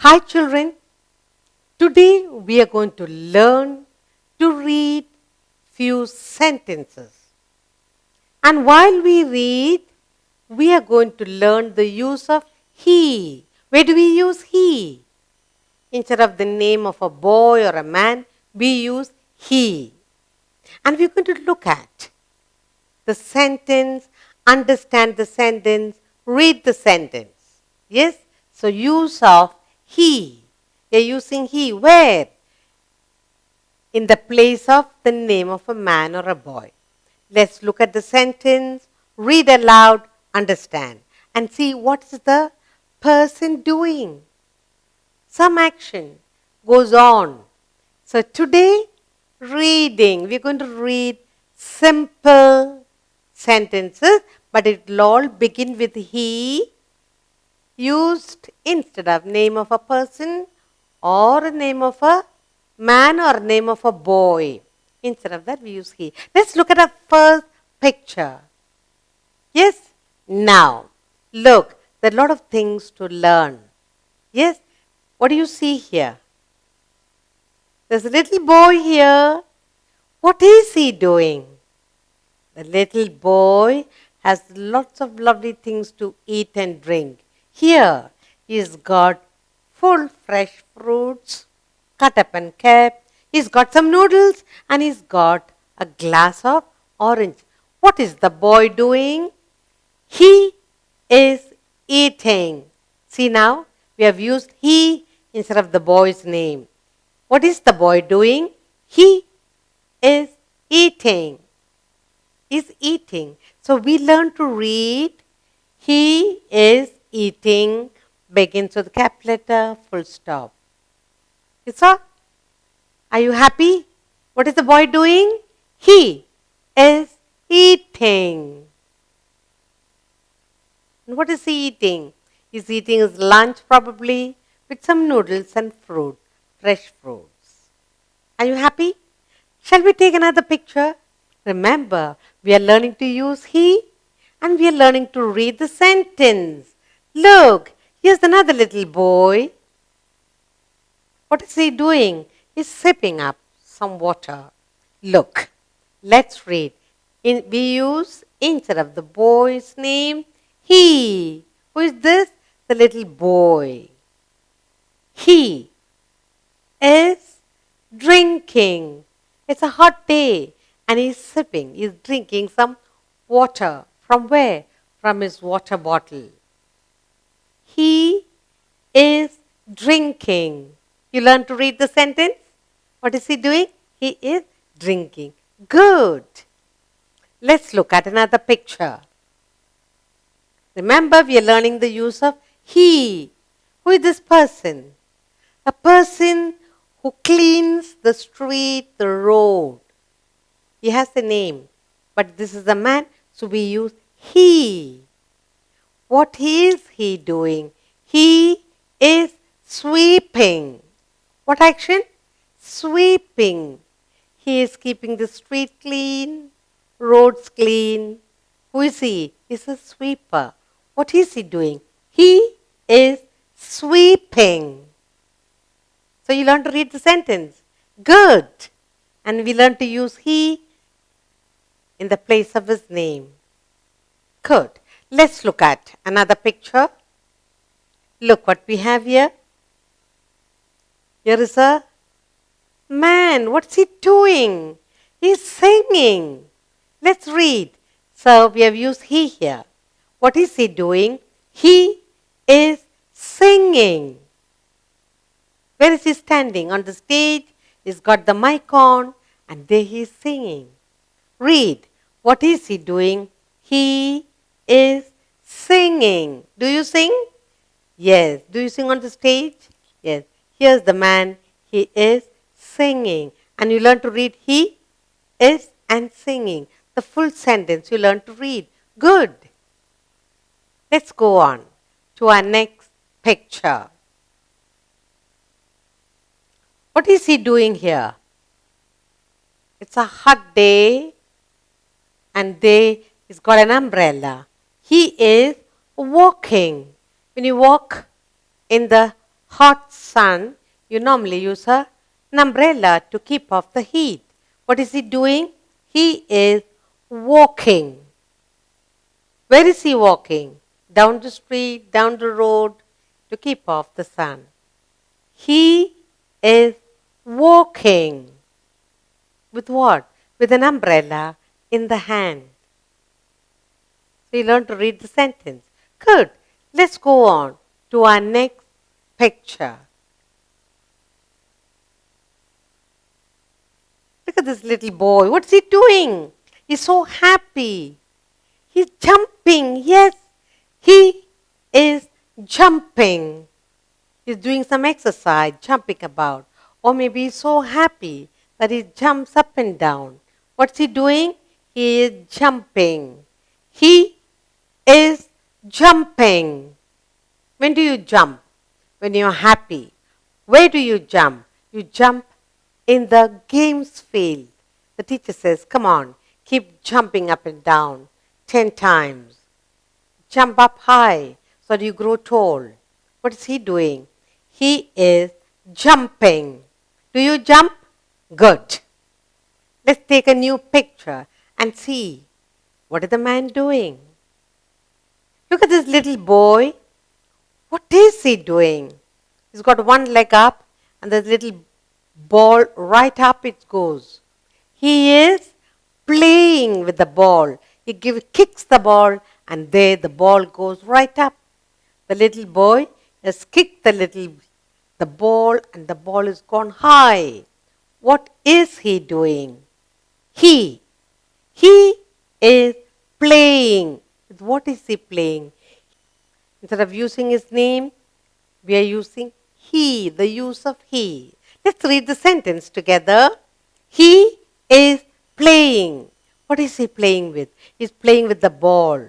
Hi children, today we are going to learn to read few sentences. And while we read, we are going to learn the use of he. Where do we use he? Instead of the name of a boy or a man, we use he. And we're going to look at the sentence, understand the sentence, read the sentence. Yes? So use of he. You're using he. Where? In the place of the name of a man or a boy. Let's look at the sentence, read aloud, understand, and see what is the person doing. Some action goes on. So today, reading. We're going to read simple sentences, but it will all begin with he, used instead of name of a person or a name of a man or name of a boy. Instead of that, we use he. Let's look at our first picture. Yes? Now, look, there are a lot of things to learn. Yes? What do you see here? There's a little boy here. What is he doing? The little boy has lots of lovely things to eat and drink. Here, he's got full fresh fruits, cut up and kept. He's got some noodles and he's got a glass of orange. What is the boy doing? He is eating. See now, we have used he instead of the boy's name. What is the boy doing? He is eating. Is eating. So we learn to read. He is eating begins with cap letter, full stop. You saw? Are you happy? What is the boy doing? He is eating. And what is he eating? He's eating his lunch probably with some noodles and fruit, fresh fruits. Are you happy? Shall we take another picture? Remember, we are learning to use he and we are learning to read the sentence. Look, here's another little boy. What is he doing? He's sipping up some water. Look, let's read. We use, instead of the boy's name, he. Who is this? The little boy. He is drinking. It's a hot day and he's sipping, he's drinking some water. From where? From his water bottle. He is drinking. You learn to read the sentence? What is he doing? He is drinking. Good. Let's look at another picture. Remember, we are learning the use of he. Who is this person? A person who cleans the street, the road. He has a name, but this is a man, so we use he. What is he doing? He is sweeping. What action? Sweeping. He is keeping the street clean, roads clean. Who is he? He's a sweeper. What is he doing? He is sweeping. So you learn to read the sentence. Good. And we learn to use he in the place of his name. Good. Let's look at another picture. Look what we have here. Here is a man. What's he doing? He's singing. Let's read. So we have used he here. What is he doing? He is singing. Where is he standing? On the stage. He's got the mic on and there he is singing. Read. What is he doing? He is singing. Do you sing? Yes. Do you sing on the stage? Yes. Here's the man. He is singing. And you learn to read he is and singing. The full sentence you learn to read. Good. Let's go on to our next picture. What is he doing here? It's a hot day and he's got an umbrella. He is walking. When you walk in the hot sun, you normally use an umbrella to keep off the heat. What is he doing? He is walking. Where is he walking? Down the street, down the road, to keep off the sun. He is walking. With what? With an umbrella in the hand. So you learn to read the sentence. Good. Let's go on to our next picture. Look at this little boy. What's he doing? He's so happy. He's jumping. Yes, he is jumping. He's doing some exercise, jumping about. Or maybe he's so happy that he jumps up and down. What's he doing? He is jumping. He is jumping. When do you jump? When you're happy. Where do you jump? You jump in the games field. The teacher says, come on, keep jumping up and down 10 times. Jump up high so that you grow tall. What is he doing? He is jumping. Do you jump? Good. Let's take a new picture and see what is the man doing. Look at this little boy. What is he doing? He's got one leg up and the little ball right up it goes. He is playing with the ball. He kicks the ball and there the ball goes right up. The little boy has kicked the ball and the ball has gone high. What is he doing? He is playing. What is he playing? Instead of using his name, we are using he, the use of he. Let's read the sentence together. He is playing. What is he playing with? He's playing with the ball.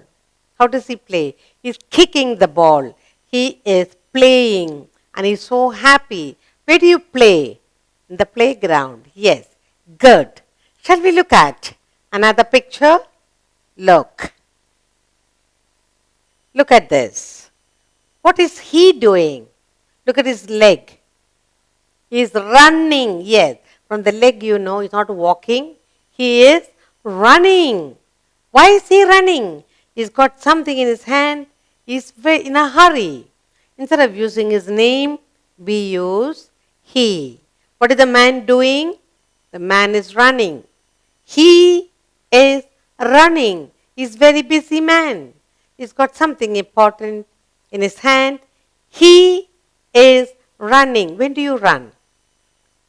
How does he play? He's kicking the ball. He is playing and he's so happy. Where do you play? In the playground. Yes. Good. Shall we look at another picture? Look. Look at this. What is he doing? Look at his leg. He is running. Yes. From the leg, you know, he's not walking. He is running. Why is he running? He's got something in his hand. He's in a hurry. Instead of using his name, we use he. What is the man doing? The man is running. He is running. He's a very busy man. He's got something important in his hand. He is running. When do you run?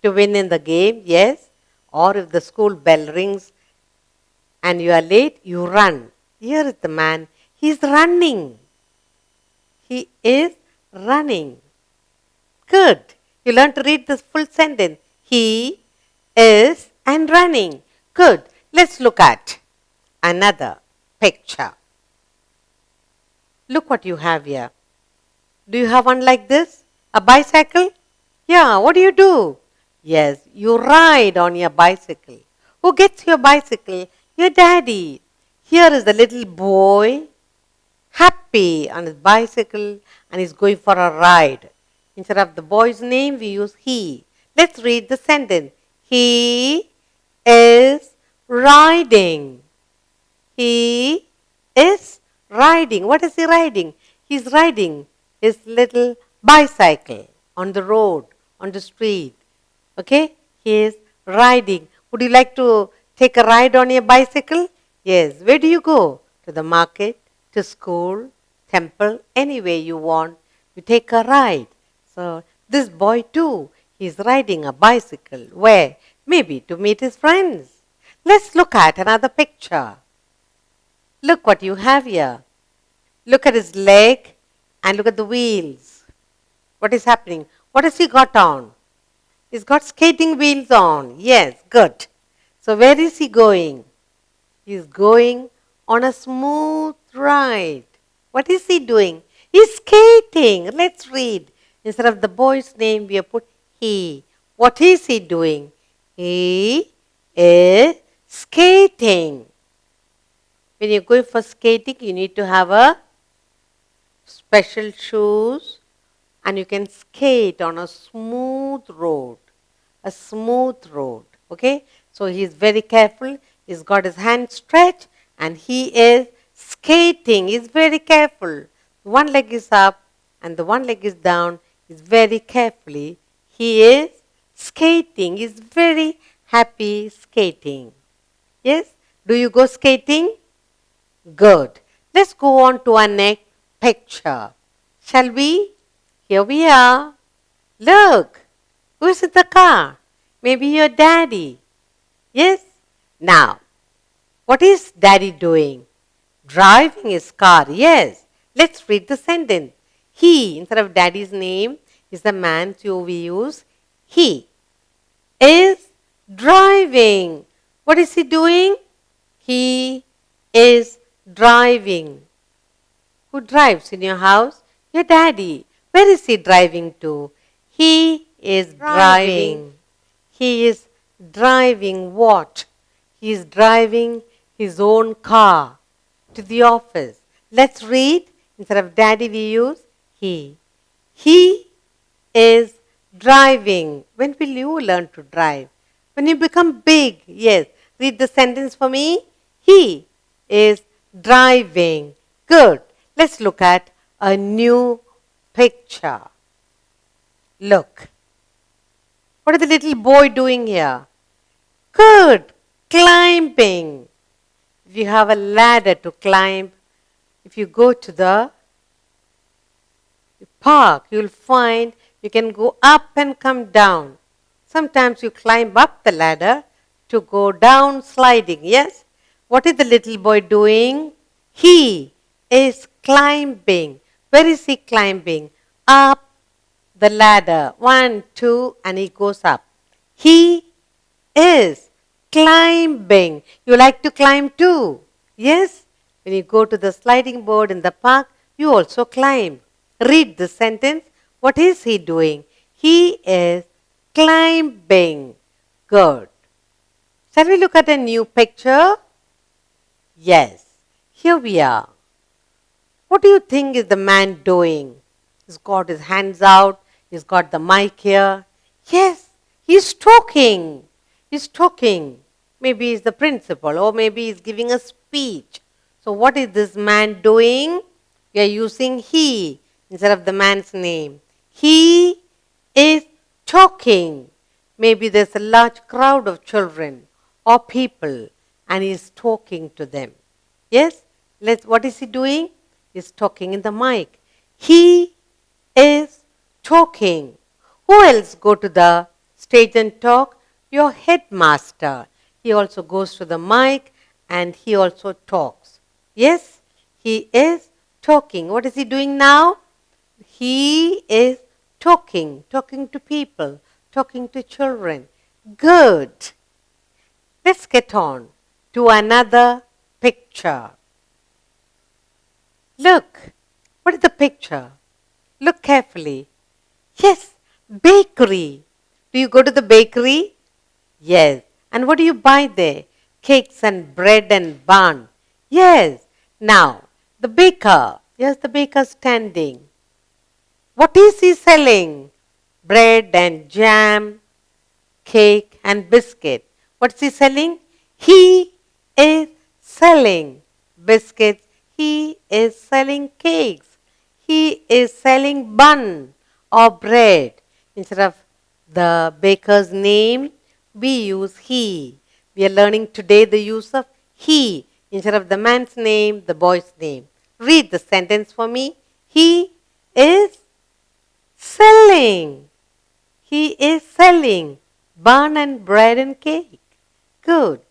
To win in the game, yes. Or if the school bell rings and you are late, you run. Here is the man. He's running. He is running. Good. You learn to read this full sentence. He is and running. Good. Let's look at another picture. Look what you have here. Do you have one like this? A bicycle? Yeah, what do you do? Yes, you ride on your bicycle. Who gets your bicycle? Your daddy. Here is the little boy, happy on his bicycle and he's going for a ride. Instead of the boy's name, we use he. Let's read the sentence. He is riding. He is riding. What is he riding? He's riding his little bicycle on the road, on the street. Okay? He is riding. Would you like to take a ride on your bicycle? Yes. Where do you go? To the market, to school, temple, anywhere you want. You take a ride. So this boy too, he's riding a bicycle. Where? Maybe to meet his friends. Let's look at another picture. Look what you have here. Look at his leg and look at the wheels. What is happening? What has he got on? He's got skating wheels on. Yes, good. So where is he going? He's going on a smooth ride. What is he doing? He's skating. Let's read. Instead of the boy's name, we have put he. What is he doing? He is skating. When you're going for skating, you need to have a special shoes and you can skate on a smooth road. A smooth road. Okay? So he is very careful. He's got his hand stretched and he is skating. He's very careful. One leg is up and the one leg is down. He's very carefully. He is skating. He's very happy skating. Yes? Do you go skating? Good. Let's go on to our next picture. Shall we? Here we are. Look. Who's in the car? Maybe your daddy. Yes? Now, what is daddy doing? Driving his car. Yes. Let's read the sentence. He, instead of daddy's name, is the man, so we use he. Is driving. What is he doing? He is driving. Who drives in your house? Your daddy. Where is he driving to? He is driving. He is driving what? He is driving his own car to the office. Let's read. Instead of daddy, we use he. He is driving. When will you learn to drive? When you become big. Yes. Read the sentence for me. He is driving. Good. Let's look at a new picture. Look. What is the little boy doing here? Good. Climbing. If you have a ladder to climb, if you go to the park, you will find you can go up and come down. Sometimes you climb up the ladder to go down sliding. Yes? What is the little boy doing? He is climbing. Where is he climbing? Up the ladder. 1, 2, and he goes up. He is climbing. You like to climb too? Yes? When you go to the sliding board in the park, you also climb. Read the sentence. What is he doing? He is climbing. Good. Shall we look at a new picture? Yes. Here we are. What do you think is the man doing? He's got his hands out. He's got the mic here. Yes, he's talking. He's talking. Maybe he's the principal or maybe he's giving a speech. So what is this man doing? We are using he instead of the man's name. He is talking. Maybe there's a large crowd of children or people and he's talking to them. Yes? What is he doing? He's talking in the mic. He is talking. Who else go to the stage and talk? Your headmaster. He also goes to the mic and he also talks. Yes? He is talking. What is he doing now? He is talking to people, talking to children. Good. Let's get on to another picture. Look, what is the picture? Look carefully. Yes, bakery. Do you go to the bakery? Yes. And what do you buy there? Cakes and bread and bun. Yes. Now, the baker. Yes, the baker standing. What is he selling? Bread and jam, cake and biscuit. What's he selling? He is selling biscuits. He is selling cakes. He is selling bun or bread. Instead of the baker's name, we use he. We are learning today the use of he instead of the man's name, the boy's name. Read the sentence for me. He is selling. He is selling bun and bread and cake. Good.